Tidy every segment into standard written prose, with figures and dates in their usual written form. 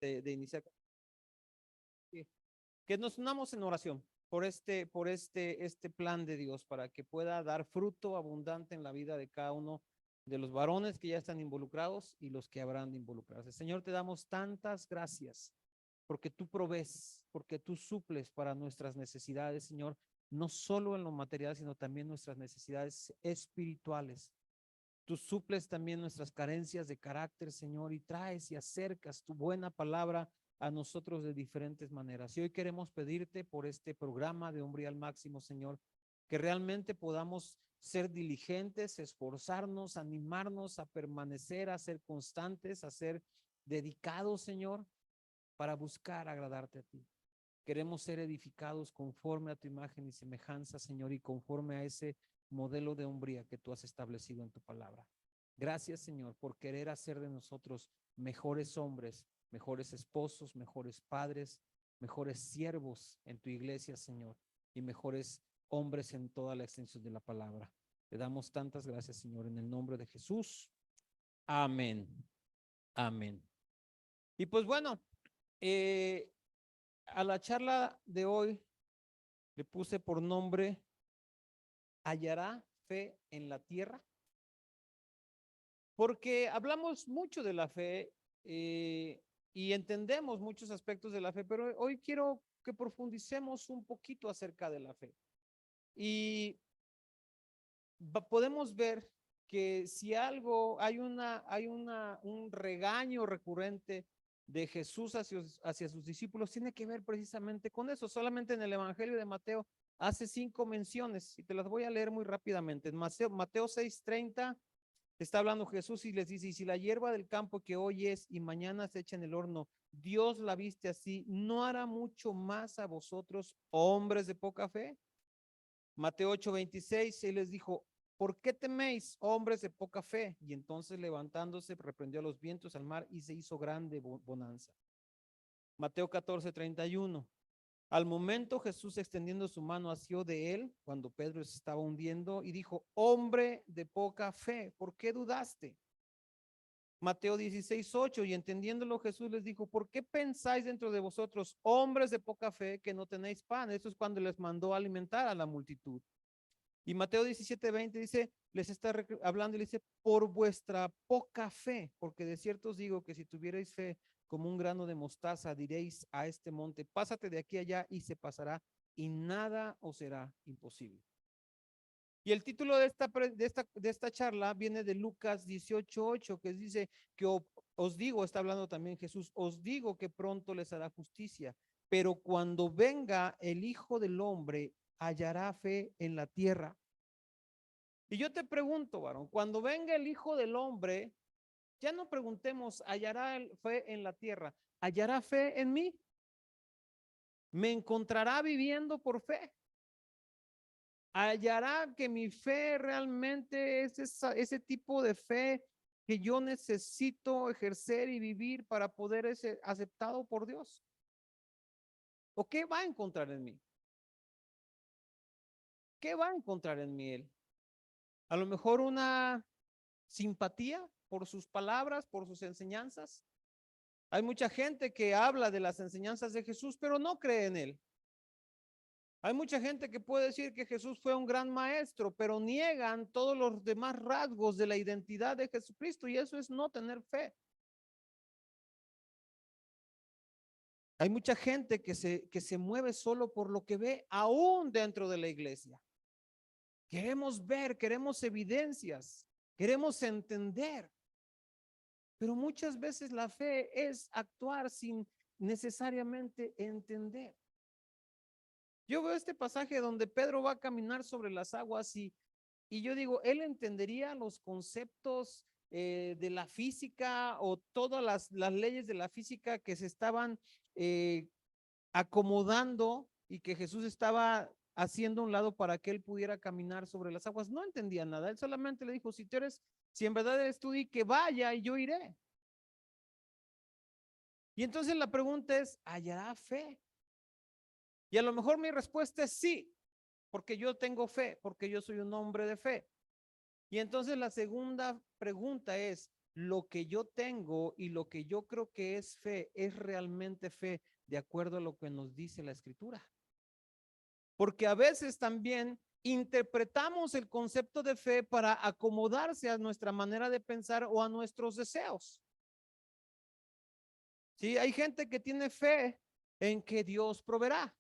de iniciar, que nos unamos en oración por este plan de Dios para que pueda dar fruto abundante en la vida de cada uno de los varones que ya están involucrados y los que habrán de involucrarse. Señor, te damos tantas gracias porque tú provees, porque tú suples para nuestras necesidades, Señor, no solo en lo material, sino también nuestras necesidades espirituales. Tú suples también nuestras carencias de carácter, Señor, y traes y acercas tu buena palabra a nosotros de diferentes maneras. Y hoy queremos pedirte por este programa de Hombre al Máximo, Señor, que realmente podamos ser diligentes, esforzarnos, animarnos a permanecer, a ser constantes, a ser dedicados, Señor, para buscar agradarte a ti. Queremos ser edificados conforme a tu imagen y semejanza, Señor, y conforme a ese modelo de hombría que tú has establecido en tu palabra. Gracias, Señor, por querer hacer de nosotros mejores hombres, mejores esposos, mejores padres, mejores siervos en tu iglesia, Señor, y mejores hombres en toda la extensión de la palabra. Te damos tantas gracias, Señor, en el nombre de Jesús. Amén. Amén. Y pues bueno, a la charla de hoy le puse por nombre ¿hallará fe en la tierra? Porque hablamos mucho de la fe y entendemos muchos aspectos de la fe, pero hoy quiero que profundicemos un poquito acerca de la fe. Y podemos ver que si algo, un regaño recurrente de Jesús hacia sus discípulos, tiene que ver precisamente con eso. Solamente en el Evangelio de Mateo hace 5 menciones y te las voy a leer muy rápidamente. En Mateo 6:30 está hablando Jesús y les dice, y si la hierba del campo que hoy es y mañana se echa en el horno, Dios la viste así, ¿no hará mucho más a vosotros, hombres de poca fe? Mateo 8:26, él les dijo, ¿por qué teméis, hombres de poca fe? Y entonces levantándose, reprendió a los vientos, al mar, y se hizo grande bonanza. Mateo 14:31, al momento Jesús extendiendo su mano asió de él, cuando Pedro se estaba hundiendo, y dijo, hombre de poca fe, ¿por qué dudaste? Mateo 16:8, y entendiéndolo Jesús les dijo, ¿por qué pensáis dentro de vosotros, hombres de poca fe, que no tenéis pan? Eso es cuando les mandó a alimentar a la multitud. Y Mateo 17:20 dice, les está hablando y le dice, por vuestra poca fe, porque de cierto os digo que si tuvierais fe como un grano de mostaza, diréis a este monte, pásate de aquí allá y se pasará, y nada os será imposible. Y el título de esta charla viene de Lucas 18:8, que dice que os digo, está hablando también Jesús, os digo que pronto les hará justicia, pero cuando venga el Hijo del Hombre, hallará fe en la tierra. Y yo te pregunto, varón, cuando venga el Hijo del Hombre, ya no preguntemos, ¿hallará fe en la tierra? ¿Hallará fe en mí? ¿Me encontrará viviendo por fe? ¿Hallará que mi fe realmente es ese tipo de fe que yo necesito ejercer y vivir para poder ser aceptado por Dios? ¿O qué va a encontrar en mí? ¿Qué va a encontrar en mí él? A lo mejor una simpatía por sus palabras, por sus enseñanzas. Hay mucha gente que habla de las enseñanzas de Jesús, pero no cree en él. Hay mucha gente que puede decir que Jesús fue un gran maestro, pero niegan todos los demás rasgos de la identidad de Jesucristo y eso es no tener fe. Hay mucha gente que se mueve solo por lo que ve aún dentro de la iglesia. Queremos ver, queremos evidencias, queremos entender, pero muchas veces la fe es actuar sin necesariamente entender. Yo veo este pasaje donde Pedro va a caminar sobre las aguas y yo digo, él entendería los conceptos de la física o todas las leyes de la física que se estaban eh, acomodando y que Jesús estaba haciendo a un lado para que él pudiera caminar sobre las aguas. No entendía nada, él solamente le dijo, si en verdad eres tú, di que vaya y yo iré. Y entonces la pregunta es, ¿hallará fe? Y a lo mejor mi respuesta es sí, porque yo tengo fe, porque yo soy un hombre de fe. Y entonces la segunda pregunta es, lo que yo tengo y lo que yo creo que es fe es realmente fe de acuerdo a lo que nos dice la Escritura. Porque a veces también interpretamos el concepto de fe para acomodarse a nuestra manera de pensar o a nuestros deseos. Sí, hay gente que tiene fe en que Dios proveerá,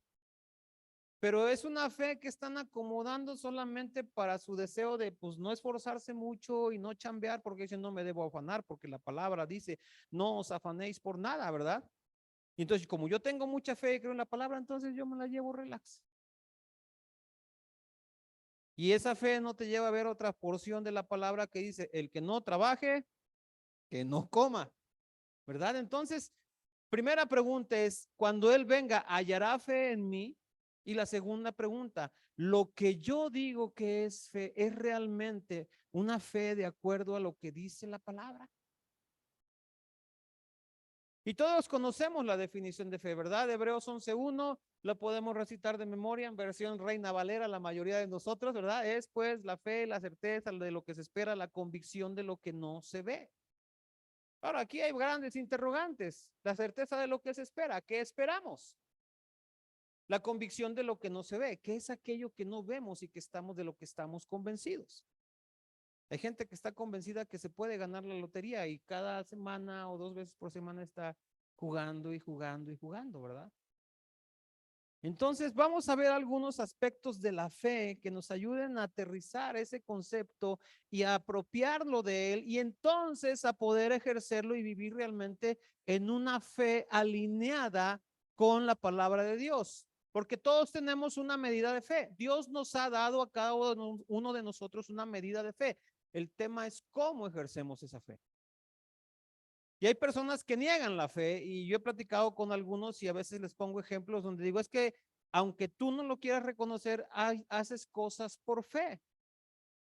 pero es una fe que están acomodando solamente para su deseo de pues no esforzarse mucho y no chambear, porque dicen no me debo afanar, porque la palabra dice no os afanéis por nada, ¿verdad? Y entonces como yo tengo mucha fe y creo en la palabra, entonces yo me la llevo relax. Y esa fe no te lleva a ver otra porción de la palabra que dice el que no trabaje, que no coma, ¿verdad? Entonces, primera pregunta es, cuando Él venga, ¿hallará fe en mí? Y la segunda pregunta, ¿lo que yo digo que es fe es realmente una fe de acuerdo a lo que dice la palabra? Y todos conocemos la definición de fe, ¿verdad? Hebreos 11:1, lo podemos recitar de memoria en versión Reina Valera, la mayoría de nosotros, ¿verdad? Es pues la fe, la certeza de lo que se espera, la convicción de lo que no se ve. Ahora, aquí hay grandes interrogantes. La certeza de lo que se espera. ¿Qué esperamos? La convicción de lo que no se ve. ¿Qué es aquello que no vemos y que estamos de lo que estamos convencidos? Hay gente que está convencida que se puede ganar la lotería y cada semana o 2 veces por semana está jugando y jugando y jugando, ¿verdad? Entonces vamos a ver algunos aspectos de la fe que nos ayuden a aterrizar ese concepto y a apropiarlo de él y entonces a poder ejercerlo y vivir realmente en una fe alineada con la palabra de Dios. Porque todos tenemos una medida de fe. Dios nos ha dado a cada uno de nosotros una medida de fe. El tema es cómo ejercemos esa fe. Y hay personas que niegan la fe y yo he platicado con algunos y a veces les pongo ejemplos donde digo, es que aunque tú no lo quieras reconocer, haces cosas por fe.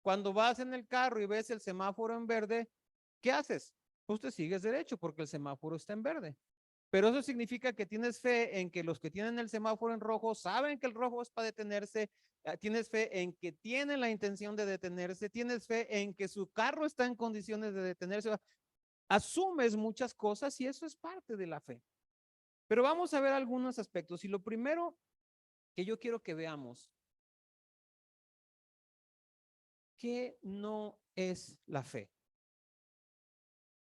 Cuando vas en el carro y ves el semáforo en verde, ¿qué haces? Pues te sigues derecho porque el semáforo está en verde. Pero eso significa que tienes fe en que los que tienen el semáforo en rojo saben que el rojo es para detenerse, tienes fe en que tienen la intención de detenerse, tienes fe en que su carro está en condiciones de detenerse, asumes muchas cosas y eso es parte de la fe. Pero vamos a ver algunos aspectos y lo primero que yo quiero que veamos, ¿qué no es la fe?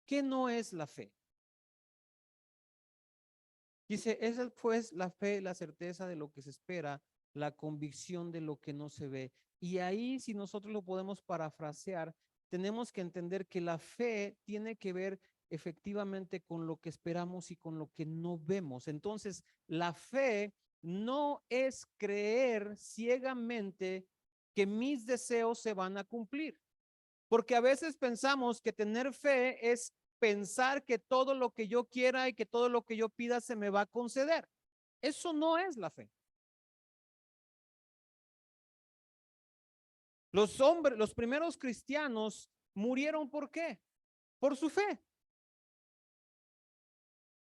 ¿Qué no es la fe? Dice, esa es pues la fe, la certeza de lo que se espera, la convicción de lo que no se ve. Y ahí, si nosotros lo podemos parafrasear, tenemos que entender que la fe tiene que ver efectivamente con lo que esperamos y con lo que no vemos. Entonces, la fe no es creer ciegamente que mis deseos se van a cumplir. Porque a veces pensamos que tener fe es pensar que todo lo que yo quiera y que todo lo que yo pida se me va a conceder. Eso no es la fe. Los hombres, los primeros cristianos murieron ¿por qué? Por su fe.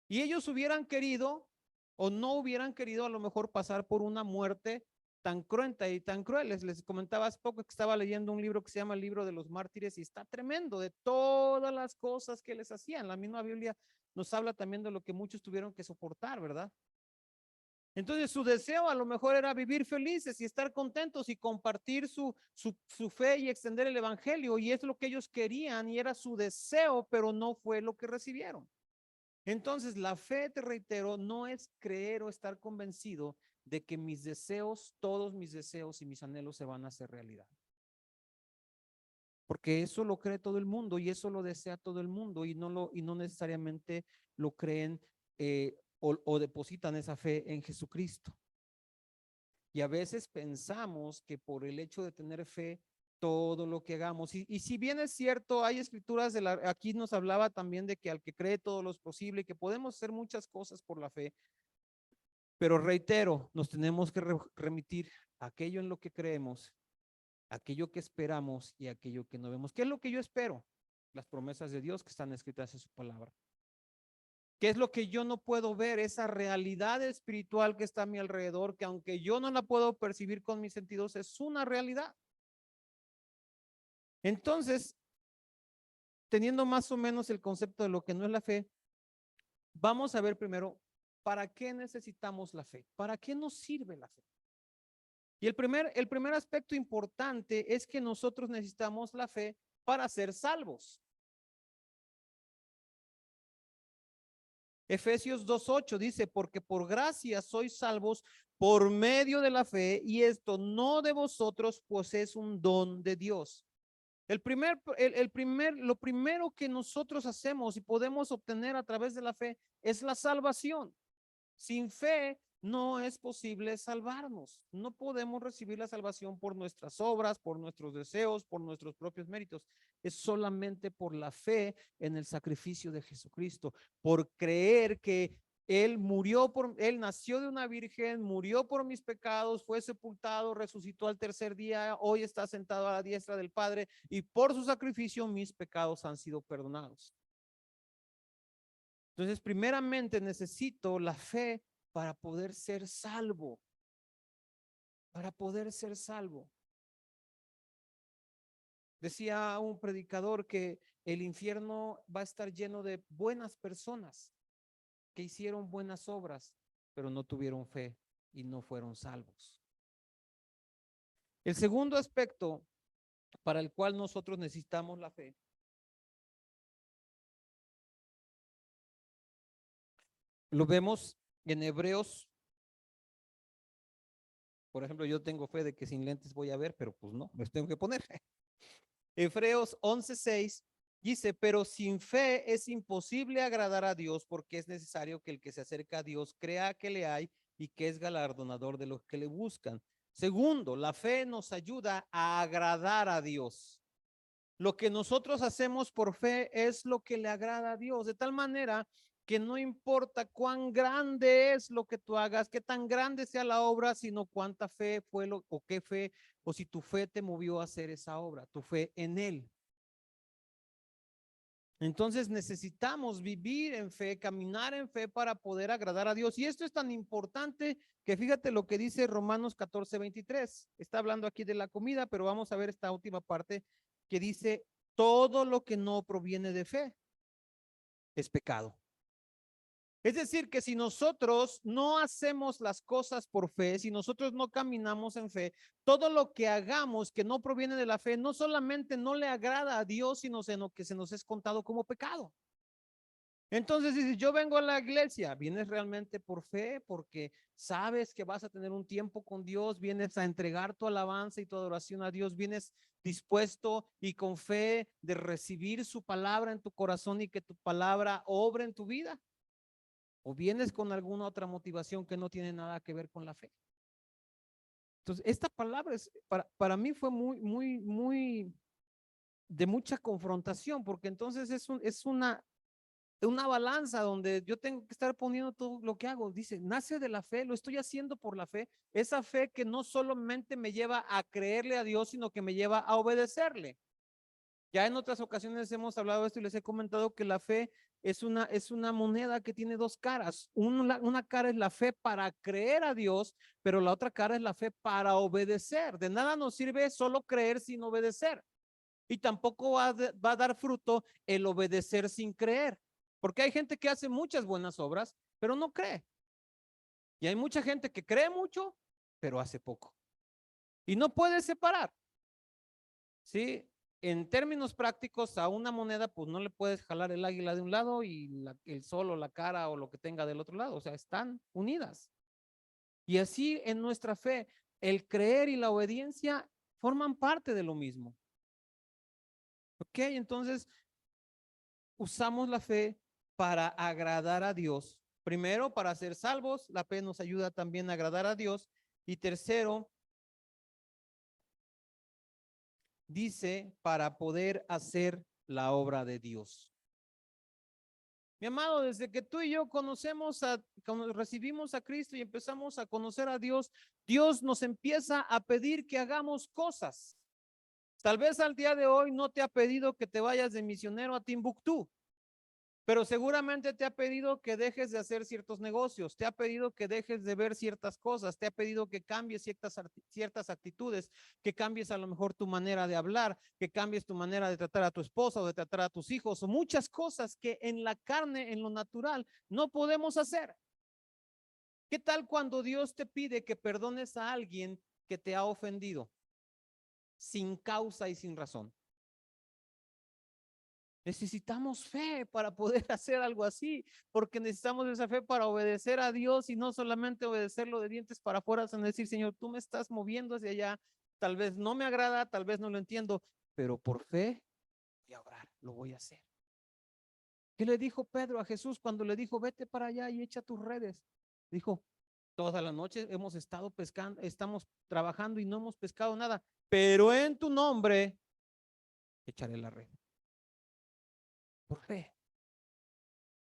Y ellos hubieran querido o no hubieran querido a lo mejor pasar por una muerte tan cruenta y tan cruel. Les comentaba hace poco que estaba leyendo un libro que se llama el libro de los mártires y está tremendo de todas las cosas que les hacían. La misma Biblia nos habla también de lo que muchos tuvieron que soportar, ¿verdad? Entonces su deseo a lo mejor era vivir felices y estar contentos y compartir su fe y extender el evangelio y es lo que ellos querían y era su deseo, pero no fue lo que recibieron. Entonces, la fe, te reitero, no es creer o estar convencido de que mis deseos, todos mis deseos y mis anhelos se van a hacer realidad. Porque eso lo cree todo el mundo y eso lo desea todo el mundo y no necesariamente lo creen o depositan esa fe en Jesucristo. Y a veces pensamos que por el hecho de tener fe, todo lo que hagamos. Y si bien es cierto, hay escrituras aquí nos hablaba también de que al que cree todo lo es posible y que podemos hacer muchas cosas por la fe, pero reitero, nos tenemos que remitir a aquello en lo que creemos, aquello que esperamos y aquello que no vemos. ¿Qué es lo que yo espero? Las promesas de Dios que están escritas en su palabra. ¿Qué es lo que yo no puedo ver? Esa realidad espiritual que está a mi alrededor, que aunque yo no la puedo percibir con mis sentidos, es una realidad. Entonces, teniendo más o menos el concepto de lo que no es la fe, vamos a ver primero, ¿para qué necesitamos la fe? ¿Para qué nos sirve la fe? Y el primer aspecto importante es que nosotros necesitamos la fe para ser salvos. Efesios 2:8 dice, porque por gracia sois salvos por medio de la fe, y esto no de vosotros, pues es un don de Dios. Lo primero que nosotros hacemos y podemos obtener a través de la fe es la salvación. Sin fe no es posible salvarnos. No podemos recibir la salvación por nuestras obras, por nuestros deseos, por nuestros propios méritos. Es solamente por la fe en el sacrificio de Jesucristo, por creer que Él nació de una virgen, murió por mis pecados, fue sepultado, resucitó al tercer día, hoy está sentado a la diestra del Padre, y por su sacrificio mis pecados han sido perdonados. Entonces, primeramente necesito la fe para poder ser salvo, para poder ser salvo. Decía un predicador que el infierno va a estar lleno de buenas personas que hicieron buenas obras, pero no tuvieron fe y no fueron salvos. El segundo aspecto para el cual nosotros necesitamos la fe lo vemos en Hebreos. Por ejemplo, yo tengo fe de que sin lentes voy a ver, pero pues no, me los tengo que poner. Hebreos 11:6 dice, pero sin fe es imposible agradar a Dios, porque es necesario que el que se acerca a Dios crea que le hay y que es galardonador de los que le buscan. Segundo, la fe nos ayuda a agradar a Dios. Lo que nosotros hacemos por fe es lo que le agrada a Dios, de tal manera que no importa cuán grande es lo que tú hagas, qué tan grande sea la obra, sino cuánta fe fue o qué fe, o si tu fe te movió a hacer esa obra, tu fe en Él. Entonces necesitamos vivir en fe, caminar en fe para poder agradar a Dios. Y esto es tan importante que fíjate lo que dice Romanos 14:23. Está hablando aquí de la comida, pero vamos a ver esta última parte que dice, todo lo que no proviene de fe es pecado. Es decir, que si nosotros no hacemos las cosas por fe, si nosotros no caminamos en fe, todo lo que hagamos que no proviene de la fe, no solamente no le agrada a Dios, sino que se nos es contado como pecado. Entonces, si yo vengo a la iglesia, vienes realmente por fe, porque sabes que vas a tener un tiempo con Dios, vienes a entregar tu alabanza y tu adoración a Dios, vienes dispuesto y con fe de recibir su palabra en tu corazón y que tu palabra obre en tu vida. O vienes con alguna otra motivación que no tiene nada que ver con la fe. Entonces, esta palabra para mí fue muy de mucha confrontación, porque entonces es una balanza donde yo tengo que estar poniendo todo lo que hago. Dice, nace de la fe, lo estoy haciendo por la fe. Esa fe que no solamente me lleva a creerle a Dios, sino que me lleva a obedecerle. Ya en otras ocasiones hemos hablado de esto y les he comentado que la fe es una moneda que tiene dos caras. Una cara es la fe para creer a Dios, pero la otra cara es la fe para obedecer. De nada nos sirve solo creer sin obedecer. Y tampoco va a dar fruto el obedecer sin creer. Porque hay gente que hace muchas buenas obras, pero no cree. Y hay mucha gente que cree mucho, pero hace poco. Y no puede separar. ¿Sí? En términos prácticos, a una moneda, pues no le puedes jalar el águila de un lado y el sol o la cara o lo que tenga del otro lado. O sea, están unidas. Y así en nuestra fe, el creer y la obediencia forman parte de lo mismo. ¿Ok? Entonces, usamos la fe para agradar a Dios. Primero, para ser salvos, la fe nos ayuda también a agradar a Dios. Y tercero, dice, para poder hacer la obra de Dios. Mi amado, desde que tú y yo cuando recibimos a Cristo y empezamos a conocer a Dios, Dios nos empieza a pedir que hagamos cosas. Tal vez al día de hoy no te ha pedido que te vayas de misionero a Timbuktu, Pero seguramente te ha pedido que dejes de hacer ciertos negocios, te ha pedido que dejes de ver ciertas cosas, te ha pedido que cambies ciertas actitudes, que cambies a lo mejor tu manera de hablar, que cambies tu manera de tratar a tu esposa o de tratar a tus hijos, o muchas cosas que en la carne, en lo natural, no podemos hacer. ¿Qué tal cuando Dios te pide que perdones a alguien que te ha ofendido sin causa y sin razón? Necesitamos fe para poder hacer algo así, porque necesitamos esa fe para obedecer a Dios y no solamente obedecerlo de dientes para afuera, sino decir, Señor, tú me estás moviendo hacia allá, tal vez no me agrada, tal vez no lo entiendo, pero por fe voy a orar, lo voy a hacer. ¿Qué le dijo Pedro a Jesús cuando le dijo, vete para allá y echa tus redes? Dijo, toda la noche hemos estado pescando, estamos trabajando y no hemos pescado nada, pero en tu nombre echaré la red. Por fe.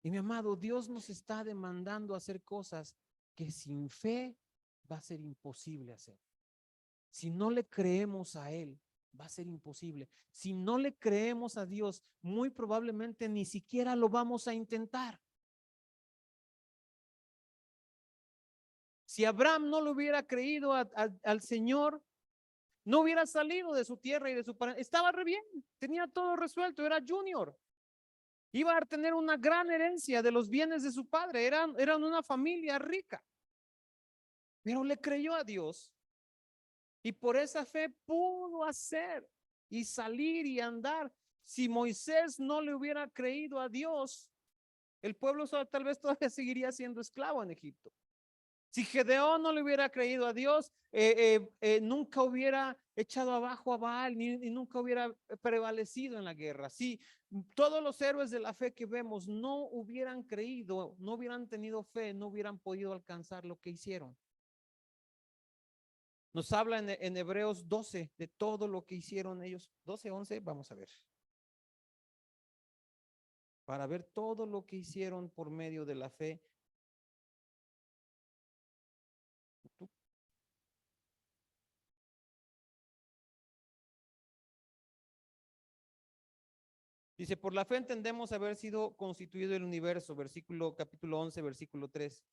Y mi amado, Dios nos está demandando hacer cosas que sin fe va a ser imposible hacer. Si no le creemos a Él, va a ser imposible. Si no le creemos a Dios, muy probablemente ni siquiera lo vamos a intentar. Si Abraham no le hubiera creído al Señor, no hubiera salido de su tierra y de su parentela. Estaba re bien, tenía todo resuelto, era junior. Iba a tener una gran herencia de los bienes de su padre, eran una familia rica. Pero le creyó a Dios y por esa fe pudo hacer y salir y andar. Si Moisés no le hubiera creído a Dios, el pueblo tal vez todavía seguiría siendo esclavo en Egipto. Si Gedeón no le hubiera creído a Dios, nunca hubiera echado abajo a Baal, ni nunca hubiera prevalecido en la guerra. Si todos los héroes de la fe que vemos no hubieran creído, no hubieran tenido fe, no hubieran podido alcanzar lo que hicieron. Nos habla en Hebreos 12 de todo lo que hicieron ellos. 12, 11, vamos a ver. Para ver todo lo que hicieron por medio de la fe. Dice, por la fe entendemos haber sido constituido el universo, capítulo 11, versículo 3.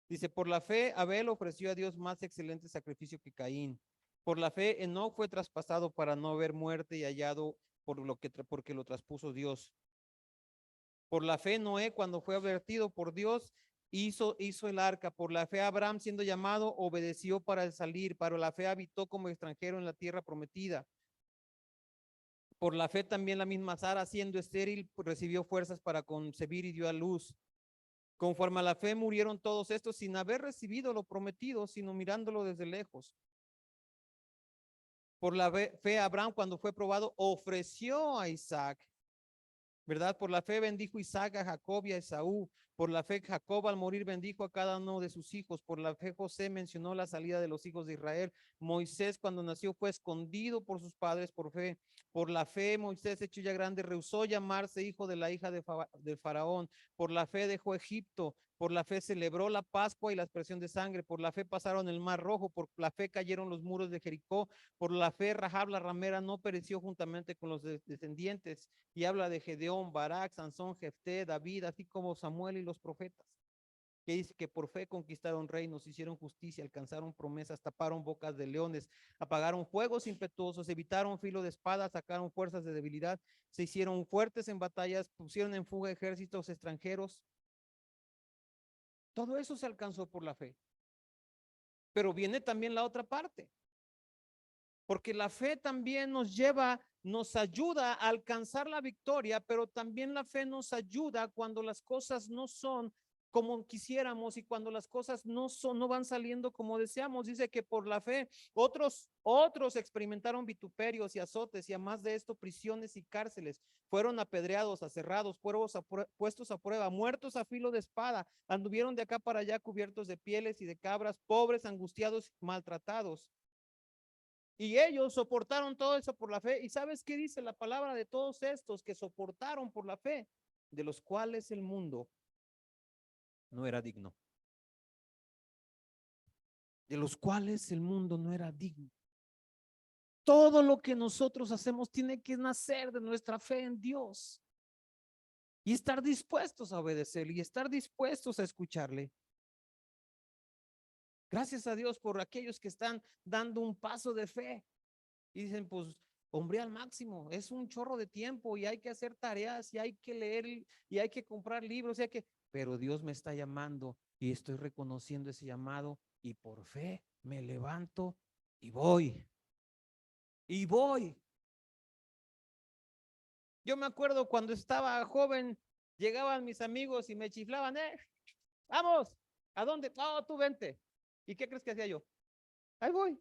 Dice, por la fe Abel ofreció a Dios más excelente sacrificio que Caín. Por la fe Enoc fue traspasado para no haber muerte y hallado porque lo traspuso Dios. Por la fe Noé, cuando fue advertido por Dios, hizo el arca. Por la fe Abraham, siendo llamado, obedeció para salir. Para la fe habitó como extranjero en la tierra prometida. Por la fe también la misma Sara, siendo estéril, recibió fuerzas para concebir y dio a luz. Conforme a la fe murieron todos estos sin haber recibido lo prometido, sino mirándolo desde lejos. Por la fe Abraham, cuando fue probado, ofreció a Isaac, ¿verdad? Por la fe bendijo Isaac a Jacob y a Esaú. Por la fe Jacob al morir bendijo a cada uno de sus hijos. Por la fe José mencionó la salida de los hijos de Israel. Moisés cuando nació fue escondido por sus padres por fe. Por la fe Moisés hecho ya grande rehusó llamarse hijo de la hija de Faraón. Por la fe dejó Egipto. Por la fe celebró la Pascua y la expresión de sangre. Por la fe pasaron el mar rojo. Por la fe cayeron los muros de Jericó. Por la fe Rahab la ramera no pereció juntamente con los descendientes. Y habla de Gedeón, Barak, Sansón, Jefté, David, así como Samuel y los profetas, que dice que por fe conquistaron reinos, hicieron justicia, alcanzaron promesas, taparon bocas de leones, apagaron fuegos impetuosos, evitaron filo de espada, sacaron fuerzas de debilidad, se hicieron fuertes en batallas, pusieron en fuga ejércitos extranjeros. Todo eso se alcanzó por la fe. Pero viene también la otra parte, porque la fe también nos ayuda a alcanzar la victoria, pero también la fe nos ayuda cuando las cosas no son como quisiéramos y cuando las cosas no van saliendo como deseamos. Dice que por la fe otros experimentaron vituperios y azotes, y además de esto prisiones y cárceles, fueron apedreados, aserrados, puestos a prueba, muertos a filo de espada, anduvieron de acá para allá cubiertos de pieles y de cabras, pobres, angustiados, maltratados. Y ellos soportaron todo eso por la fe. ¿Y sabes qué dice la palabra de todos estos que soportaron por la fe? De los cuales el mundo no era digno. De los cuales el mundo no era digno. Todo lo que nosotros hacemos tiene que nacer de nuestra fe en Dios. y estar dispuestos a obedecerle y estar dispuestos a escucharle. Gracias a Dios por aquellos que están dando un paso de fe y dicen, pues, hombre, al máximo, es un chorro de tiempo y hay que hacer tareas y hay que leer y hay que comprar libros, pero Dios me está llamando y estoy reconociendo ese llamado y por fe me levanto y voy. Y voy. Yo me acuerdo cuando estaba joven, llegaban mis amigos y me chiflaban, vamos, ¿a dónde? No, tú vente. ¿Y qué crees que hacía yo? Ahí voy.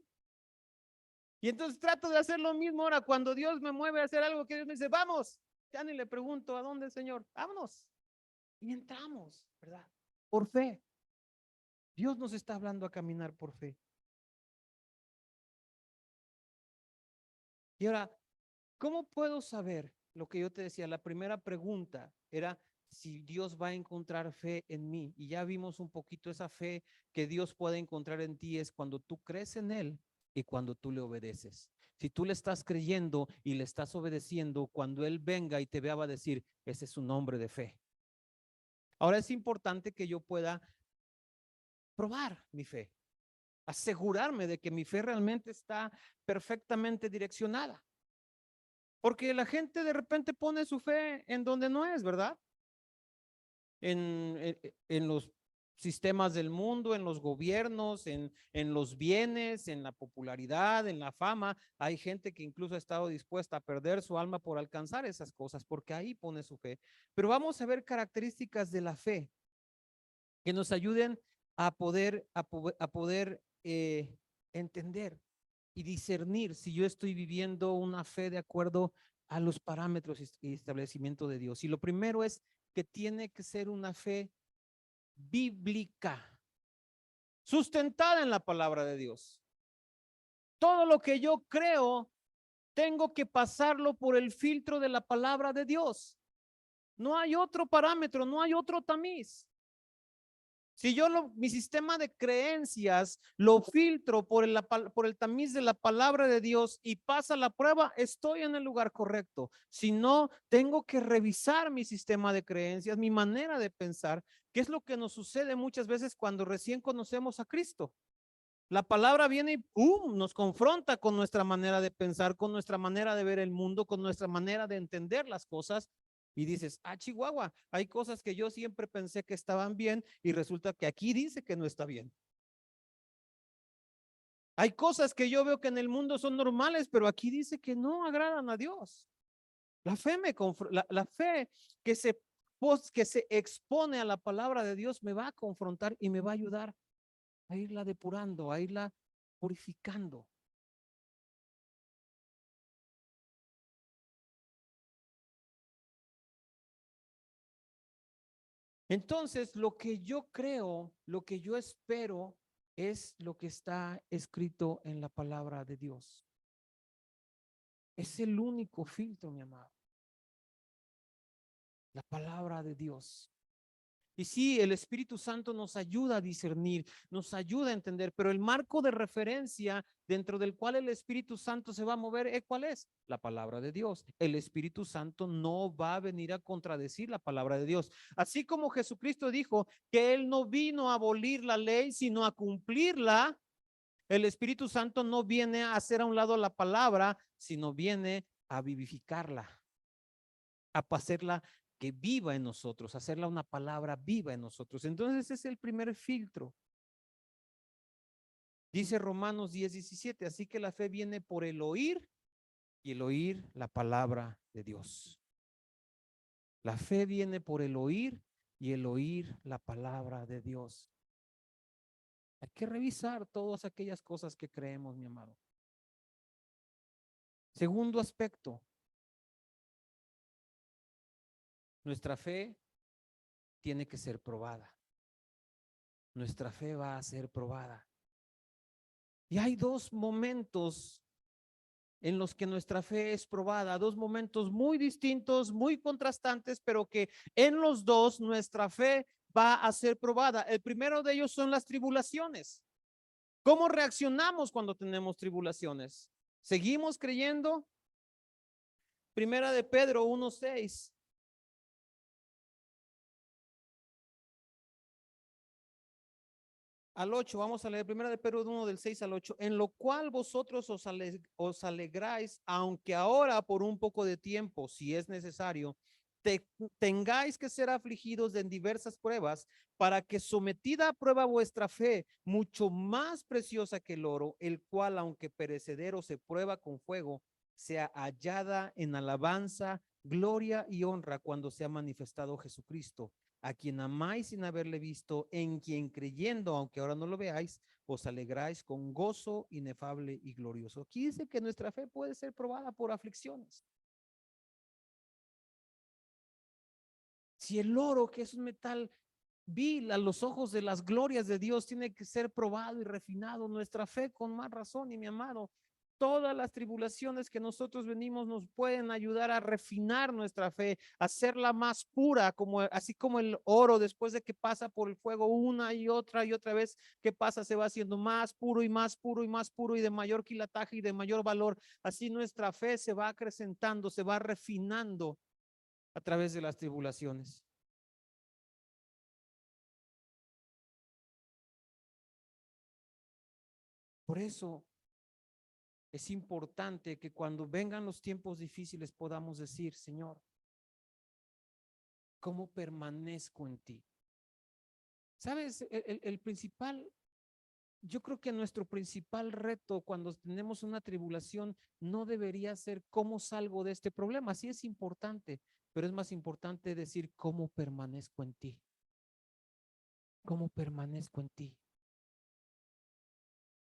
Y entonces trato de hacer lo mismo ahora cuando Dios me mueve a hacer algo que Dios me dice, vamos. Ya ni le pregunto, ¿a dónde, Señor? Vámonos. Y entramos, ¿verdad? Por fe. Dios nos está hablando a caminar por fe. Y ahora, ¿cómo puedo saber lo que yo te decía? La primera pregunta era si Dios va a encontrar fe en mí. Y ya vimos un poquito esa fe que Dios puede encontrar en ti es cuando tú crees en Él y cuando tú le obedeces. Si tú le estás creyendo y le estás obedeciendo, cuando Él venga y te vea va a decir, ese es un hombre de fe. Ahora es importante que yo pueda probar mi fe, asegurarme de que mi fe realmente está perfectamente direccionada. Porque la gente de repente pone su fe en donde no es, ¿verdad? En los sistemas del mundo, en los gobiernos, en los bienes, en la popularidad, en la fama. Hay gente que incluso ha estado dispuesta a perder su alma por alcanzar esas cosas, porque ahí pone su fe. Pero vamos a ver características de la fe que nos ayuden a poder entender y discernir si yo estoy viviendo una fe de acuerdo a los parámetros y establecimiento de Dios. Y lo primero es que tiene que ser una fe bíblica, sustentada en la palabra de Dios. Todo lo que yo creo, tengo que pasarlo por el filtro de la palabra de Dios. No hay otro parámetro, no hay otro tamiz. Si yo mi sistema de creencias lo filtro por el tamiz de la palabra de Dios y pasa la prueba, estoy en el lugar correcto. Si no, tengo que revisar mi sistema de creencias, mi manera de pensar, que es lo que nos sucede muchas veces cuando recién conocemos a Cristo. La palabra viene y nos confronta con nuestra manera de pensar, con nuestra manera de ver el mundo, con nuestra manera de entender las cosas. Y dices, Chihuahua, hay cosas que yo siempre pensé que estaban bien y resulta que aquí dice que no está bien. Hay cosas que yo veo que en el mundo son normales, pero aquí dice que no agradan a Dios. La fe la fe que se expone a la palabra de Dios me va a confrontar y me va a ayudar a irla depurando, a irla purificando. Entonces, lo que yo creo, lo que yo espero es lo que está escrito en la palabra de Dios. Es el único filtro, mi amado. La palabra de Dios. Y sí, el Espíritu Santo nos ayuda a discernir, nos ayuda a entender, pero el marco de referencia dentro del cual el Espíritu Santo se va a mover, ¿cuál es? La palabra de Dios. El Espíritu Santo no va a venir a contradecir la palabra de Dios. Así como Jesucristo dijo que Él no vino a abolir la ley, sino a cumplirla, el Espíritu Santo no viene a hacer a un lado la palabra, sino viene a vivificarla, a hacerla que viva en nosotros, hacerla una palabra viva en nosotros. Entonces ese es el primer filtro. Dice Romanos 10:17, así que la fe viene por el oír y el oír la palabra de Dios. La fe viene por el oír y el oír la palabra de Dios. Hay que revisar todas aquellas cosas que creemos, mi amado. Segundo aspecto, nuestra fe tiene que ser probada. Nuestra fe va a ser probada. Y hay dos momentos en los que nuestra fe es probada, dos momentos muy distintos, muy contrastantes, pero que en los dos nuestra fe va a ser probada. El primero de ellos son las tribulaciones. ¿Cómo reaccionamos cuando tenemos tribulaciones? ¿Seguimos creyendo? Primera de Pedro 1:6. al 8, vamos a leer primera de Pedro 1 del 6 al 8, en lo cual vosotros os alegráis, aunque ahora por un poco de tiempo, si es necesario, tengáis que ser afligidos en diversas pruebas, para que sometida a prueba vuestra fe, mucho más preciosa que el oro, el cual, aunque perecedero, se prueba con fuego, sea hallada en alabanza, gloria y honra cuando sea manifestado Jesucristo, a quien amáis sin haberle visto, en quien creyendo, aunque ahora no lo veáis, os alegráis con gozo inefable y glorioso. Aquí dice que nuestra fe puede ser probada por aflicciones. Si el oro, que es un metal vil a los ojos de las glorias de Dios, tiene que ser probado y refinado, nuestra fe con más razón, y mi amado, todas las tribulaciones que nosotros venimos nos pueden ayudar a refinar nuestra fe, a hacerla más pura, como, así como el oro después de que pasa por el fuego una y otra vez que pasa, se va haciendo más puro y más puro y más puro y de mayor quilataje y de mayor valor. Así nuestra fe se va acrecentando, se va refinando a través de las tribulaciones. Por eso es importante que cuando vengan los tiempos difíciles podamos decir, Señor, ¿cómo permanezco en ti? ¿Sabes? El principal, yo creo que nuestro principal reto cuando tenemos una tribulación no debería ser cómo salgo de este problema. Sí es importante, pero es más importante decir cómo permanezco en ti. ¿Cómo permanezco en ti?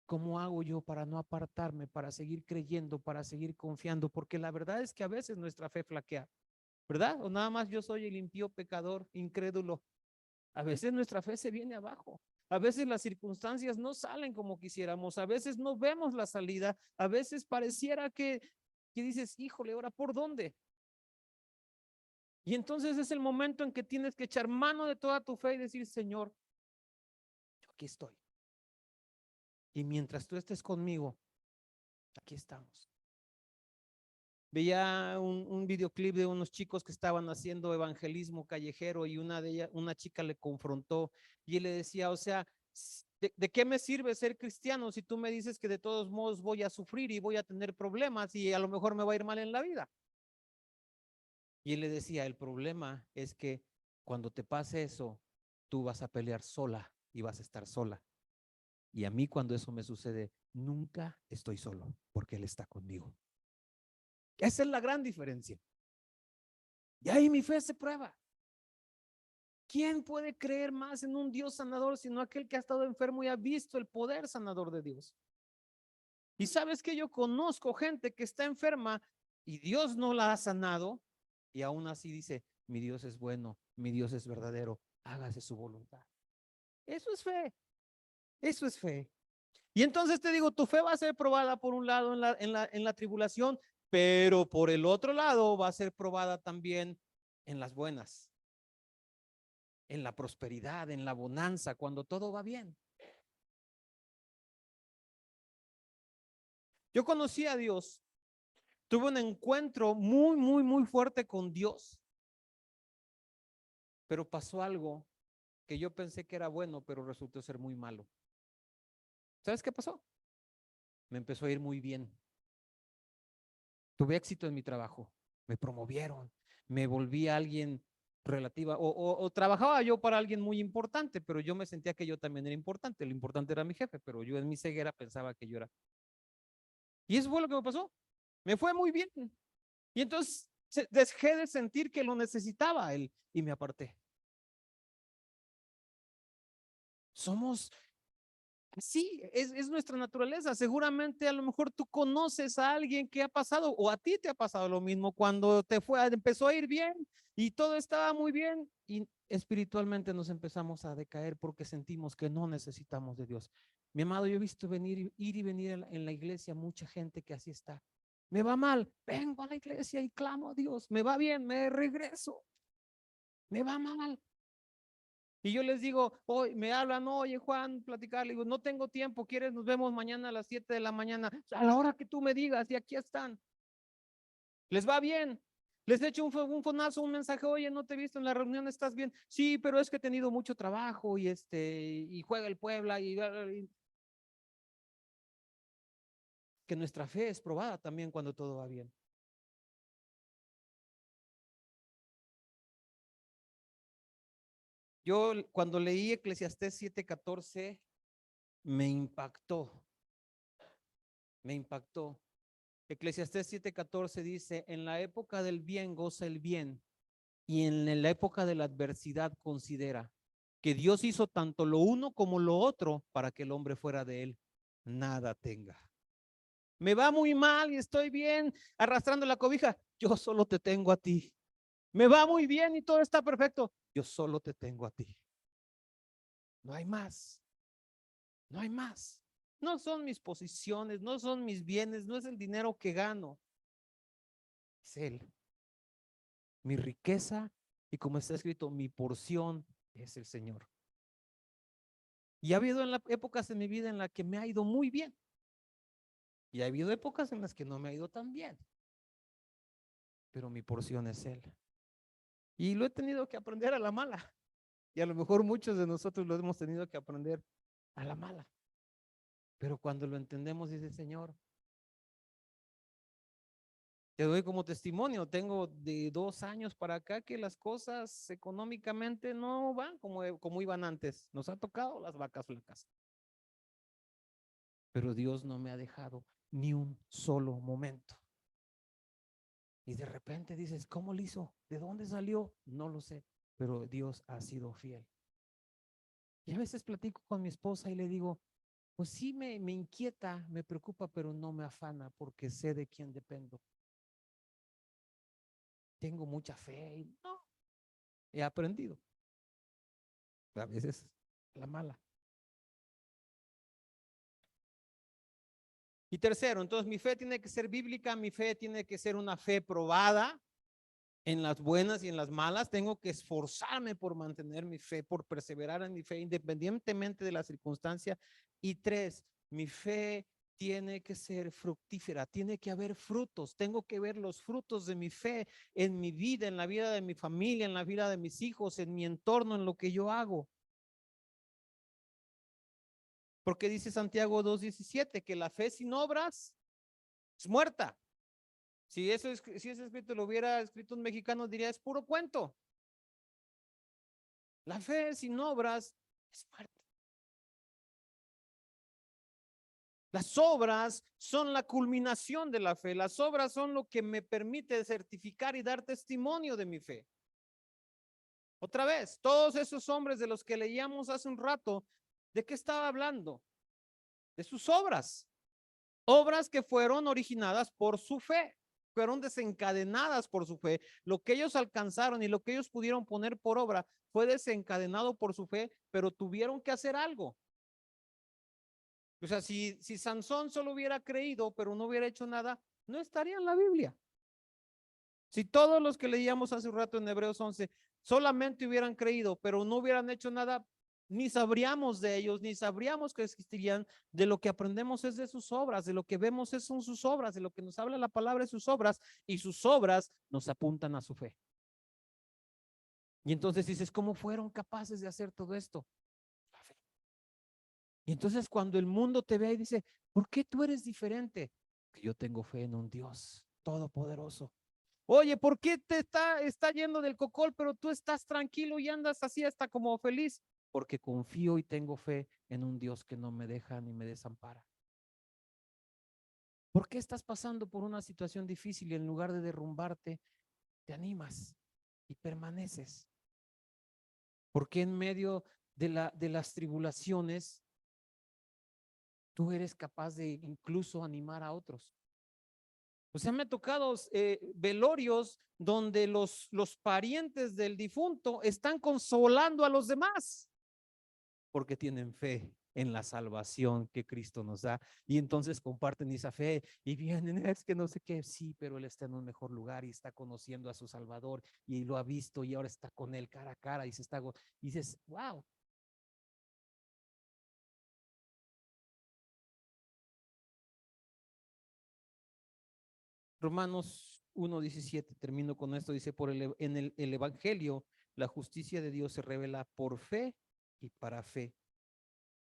¿Cómo hago yo para no apartarme, para seguir creyendo, para seguir confiando? Porque la verdad es que a veces nuestra fe flaquea, ¿verdad? O nada más yo soy el impío pecador, incrédulo. A veces nuestra fe se viene abajo. A veces las circunstancias no salen como quisiéramos. A veces no vemos la salida. A veces pareciera que dices, híjole, ¿ahora por dónde? Y entonces es el momento en que tienes que echar mano de toda tu fe y decir, Señor, yo aquí estoy. Y mientras tú estés conmigo, aquí estamos. Veía un videoclip de unos chicos que estaban haciendo evangelismo callejero y una chica le confrontó y él le decía, o sea, ¿de qué me sirve ser cristiano si tú me dices que de todos modos voy a sufrir y voy a tener problemas y a lo mejor me va a ir mal en la vida? Y él le decía, el problema es que cuando te pase eso, tú vas a pelear sola y vas a estar sola. Y a mí cuando eso me sucede, nunca estoy solo porque Él está conmigo. Esa es la gran diferencia. Y ahí mi fe se prueba. ¿Quién puede creer más en un Dios sanador sino aquel que ha estado enfermo y ha visto el poder sanador de Dios? Y sabes que yo conozco gente que está enferma y Dios no la ha sanado y aún así dice, mi Dios es bueno, mi Dios es verdadero, hágase su voluntad. Eso es fe, eso es fe. Y entonces te digo, tu fe va a ser probada por un lado en la tribulación, pero por el otro lado va a ser probada también en las buenas, en la prosperidad, en la bonanza, cuando todo va bien. Yo conocí a Dios, tuve un encuentro muy fuerte con Dios, pero pasó algo que yo pensé que era bueno, pero resultó ser muy malo. ¿Sabes qué pasó? Me empezó a ir muy bien. Tuve éxito en mi trabajo, me promovieron, me volví alguien relativa, o trabajaba yo para alguien muy importante, pero yo me sentía que yo también era importante, lo importante era mi jefe, pero yo en mi ceguera pensaba que yo era. Y eso fue lo que me pasó, me fue muy bien. Y entonces dejé de sentir que lo necesitaba él y me aparté. Somos sí, es nuestra naturaleza. Seguramente a lo mejor tú conoces a alguien que ha pasado o a ti te ha pasado lo mismo cuando empezó a ir bien y todo estaba muy bien y espiritualmente nos empezamos a decaer porque sentimos que no necesitamos de Dios. Mi amado, yo he visto ir y venir en la iglesia mucha gente que así está. Me va mal, vengo a la iglesia y clamo a Dios. Me va bien, me regreso. Me va mal, y yo les digo, hoy me hablan, oye Juan, platicar, le digo, no tengo tiempo, ¿quieres? Nos vemos mañana a las 7 de la mañana, a la hora que tú me digas, y aquí están. Les va bien. Les echo un fonazo, un mensaje, oye, no te he visto en la reunión, ¿estás bien? Sí, pero es que he tenido mucho trabajo y juega el Puebla y que nuestra fe es probada también cuando todo va bien. Yo cuando leí Eclesiastés 7:14 me impactó, me impactó. Eclesiastés 7:14 dice, en la época del bien goza el bien y en la época de la adversidad considera que Dios hizo tanto lo uno como lo otro para que el hombre fuera de él nada tenga. Me va muy mal y estoy bien arrastrando la cobija, yo solo te tengo a ti. Me va muy bien y todo está perfecto, yo solo te tengo a ti. No hay más, no hay más. No son mis posiciones, no son mis bienes, no es el dinero que gano, es Él. Mi riqueza y como está escrito, mi porción es el Señor. Y ha habido épocas en mi vida en las que me ha ido muy bien. Y ha habido épocas en las que no me ha ido tan bien. Pero mi porción es Él. Y lo he tenido que aprender a la mala. Y a lo mejor muchos de nosotros lo hemos tenido que aprender a la mala. Pero cuando lo entendemos, dice Señor, te doy como testimonio, tengo de 2 años para acá que las cosas económicamente no van como iban antes. Nos ha tocado las vacas flacas. Pero Dios no me ha dejado ni un solo momento. Y de repente dices, ¿cómo lo hizo? ¿De dónde salió? No lo sé, pero Dios ha sido fiel. Y a veces platico con mi esposa y le digo, pues sí me inquieta, me preocupa, pero no me afana porque sé de quién dependo. Tengo mucha fe y no, he aprendido. A veces la mala. Y tercero, entonces mi fe tiene que ser bíblica, mi fe tiene que ser una fe probada en las buenas y en las malas. Tengo que esforzarme por mantener mi fe, por perseverar en mi fe, independientemente de la circunstancia. Y tres, mi fe tiene que ser fructífera, tiene que haber frutos, tengo que ver los frutos de mi fe en mi vida, en la vida de mi familia, en la vida de mis hijos, en mi entorno, en lo que yo hago. Porque dice Santiago 2:17 que la fe sin obras es muerta. Si ese escrito lo hubiera escrito un mexicano, diría es puro cuento. La fe sin obras es muerta. Las obras son la culminación de la fe. Las obras son lo que me permite certificar y dar testimonio de mi fe. Otra vez, todos esos hombres de los que leíamos hace un rato, ¿de qué estaba hablando? De sus obras. Obras que fueron originadas por su fe, fueron desencadenadas por su fe. Lo que ellos alcanzaron y lo que ellos pudieron poner por obra fue desencadenado por su fe, pero tuvieron que hacer algo. O sea, si Sansón solo hubiera creído, pero no hubiera hecho nada, no estaría en la Biblia. Si todos los que leíamos hace un rato en Hebreos 11 solamente hubieran creído, pero no hubieran hecho nada, ni sabríamos de ellos, ni sabríamos que existirían. De lo que aprendemos es de sus obras, de lo que vemos son sus obras, de lo que nos habla la palabra es sus obras, y sus obras nos apuntan a su fe. Y entonces dices, ¿cómo fueron capaces de hacer todo esto? La fe. Y entonces cuando el mundo te ve y dice, ¿por qué tú eres diferente? Que yo tengo fe en un Dios todopoderoso. Oye, ¿por qué te está yendo del cocol, pero tú estás tranquilo y andas así hasta como feliz? Porque confío y tengo fe en un Dios que no me deja ni me desampara. ¿Por qué estás pasando por una situación difícil y en lugar de derrumbarte, te animas y permaneces? ¿Por qué en medio de las tribulaciones tú eres capaz de incluso animar a otros? O sea, me ha tocado velorios donde los parientes del difunto están consolando a los demás porque tienen fe en la salvación que Cristo nos da y entonces comparten esa fe y vienen, es que no sé qué, sí, pero él está en un mejor lugar y está conociendo a su Salvador y lo ha visto y ahora está con él cara a cara y y dices, wow. Romanos 1:17, termino con esto, dice, en el Evangelio, la justicia de Dios se revela por fe y para fe,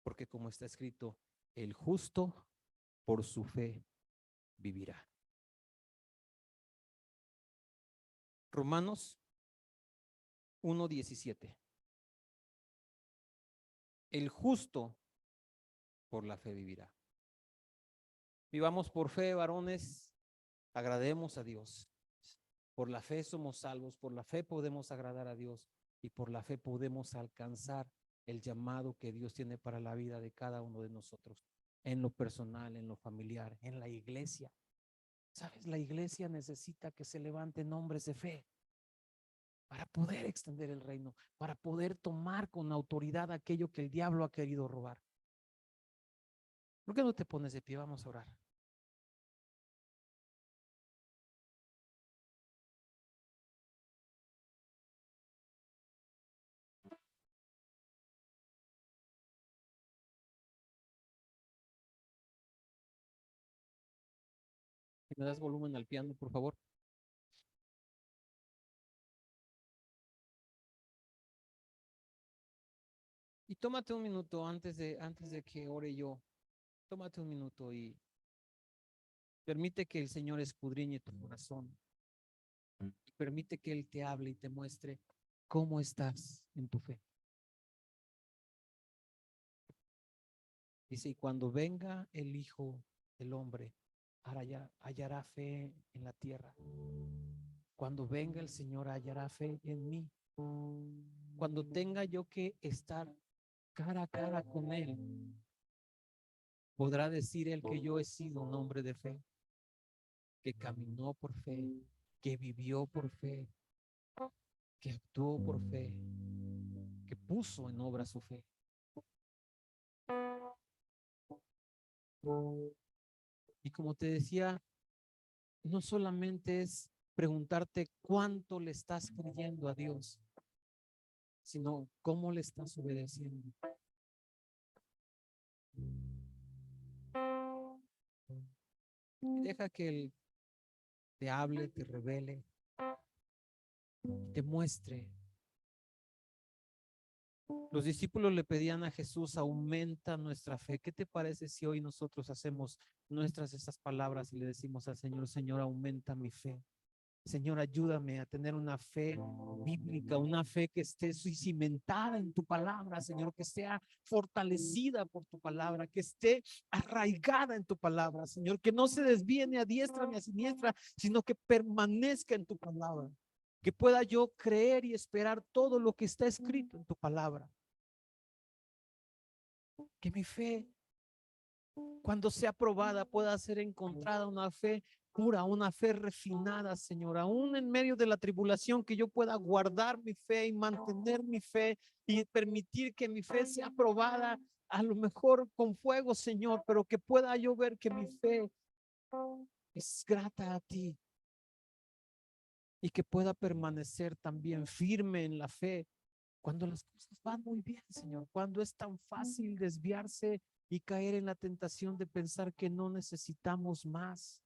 porque como está escrito, el justo por su fe vivirá. Romanos 1:17. El justo por la fe vivirá. Vivamos por fe, varones, agrademos a Dios. Por la fe somos salvos, por la fe podemos agradar a Dios y por la fe podemos alcanzar el llamado que Dios tiene para la vida de cada uno de nosotros, en lo personal, en lo familiar, en la iglesia. ¿Sabes? La iglesia necesita que se levanten hombres de fe para poder extender el reino, para poder tomar con autoridad aquello que el diablo ha querido robar. ¿Por qué no te pones de pie? Vamos a orar. ¿Me das volumen al piano, por favor? Y tómate un minuto antes de que ore yo. Tómate un minuto y permite que el Señor escudriñe tu corazón. Y permite que Él te hable y te muestre cómo estás en tu fe. Dice, y cuando venga el Hijo del Hombre, hallará fe en la tierra. Cuando venga el Señor, hallará fe en mí. Cuando tenga yo que estar cara a cara con Él, podrá decir Él que yo he sido un hombre de fe, que caminó por fe, que vivió por fe, que actuó por fe, que puso en obra su fe. Y como te decía, no solamente es preguntarte cuánto le estás creyendo a Dios, sino cómo le estás obedeciendo. Deja que Él te hable, te revele, te muestre. Los discípulos le pedían a Jesús, aumenta nuestra fe. ¿Qué te parece si hoy nosotros hacemos nuestras esas palabras y le decimos al Señor, Señor, aumenta mi fe? Señor, ayúdame a tener una fe bíblica, una fe que esté cimentada en tu palabra, Señor, que sea fortalecida por tu palabra, que esté arraigada en tu palabra, Señor, que no se desvíe ni a diestra ni a siniestra, sino que permanezca en tu palabra, que pueda yo creer y esperar todo lo que está escrito en tu palabra. Que mi fe, cuando sea probada, pueda ser encontrada una fe pura, una fe refinada, Señor, aún en medio de la tribulación, que yo pueda guardar mi fe y mantener mi fe y permitir que mi fe sea probada, a lo mejor con fuego, Señor, pero que pueda yo ver que mi fe es grata a ti y que pueda permanecer también firme en la fe cuando las cosas van muy bien, Señor, cuando es tan fácil desviarse y caer en la tentación de pensar que no necesitamos más,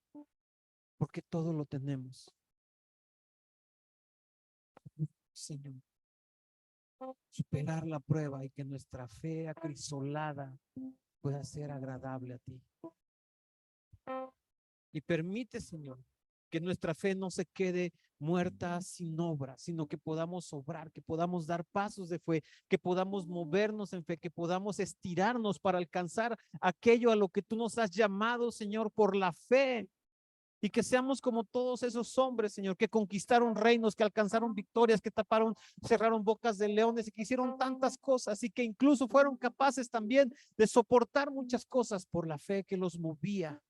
porque todo lo tenemos. Señor, superar la prueba y que nuestra fe acrisolada pueda ser agradable a ti. Y permite, Señor, que nuestra fe no se quede muerta sin obra, sino que podamos obrar, que podamos dar pasos de fe, que podamos movernos en fe, que podamos estirarnos para alcanzar aquello a lo que tú nos has llamado, Señor, por la fe. Y que seamos como todos esos hombres, Señor, que conquistaron reinos, que alcanzaron victorias, que taparon, cerraron bocas de leones y que hicieron tantas cosas y que incluso fueron capaces también de soportar muchas cosas por la fe que los movía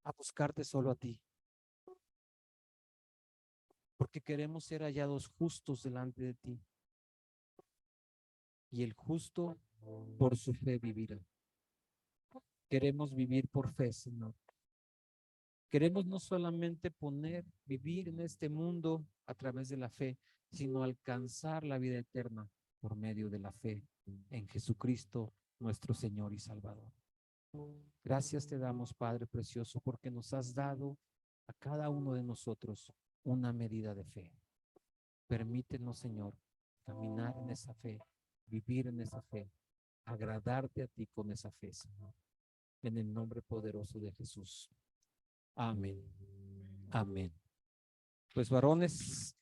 a buscarte solo a ti. Porque queremos ser hallados justos delante de ti. Y el justo por su fe vivirá. Queremos vivir por fe, Señor. Queremos no solamente vivir en este mundo a través de la fe, sino alcanzar la vida eterna por medio de la fe en Jesucristo, nuestro Señor y Salvador. Gracias te damos, Padre precioso, porque nos has dado a cada uno de nosotros una medida de fe. Permítenos, Señor, caminar en esa fe, vivir en esa fe, agradarte a ti con esa fe, Señor. En el nombre poderoso de Jesús. Amén. Amén. Pues varones,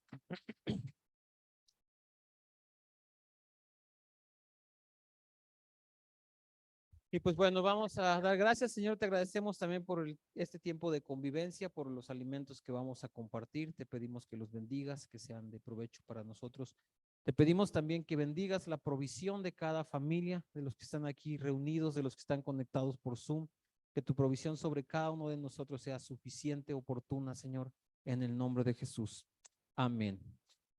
y pues bueno, vamos a dar gracias, Señor. Te agradecemos también por este tiempo de convivencia, por los alimentos que vamos a compartir. Te pedimos que los bendigas, que sean de provecho para nosotros. Te pedimos también que bendigas la provisión de cada familia, de los que están aquí reunidos, de los que están conectados por Zoom, que tu provisión sobre cada uno de nosotros sea suficiente, oportuna, Señor, en el nombre de Jesús. Amén.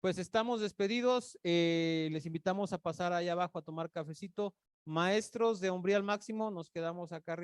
Pues estamos despedidos. Les invitamos a pasar allá abajo a tomar cafecito. Maestros de Umbría al Máximo, nos quedamos acá arriba.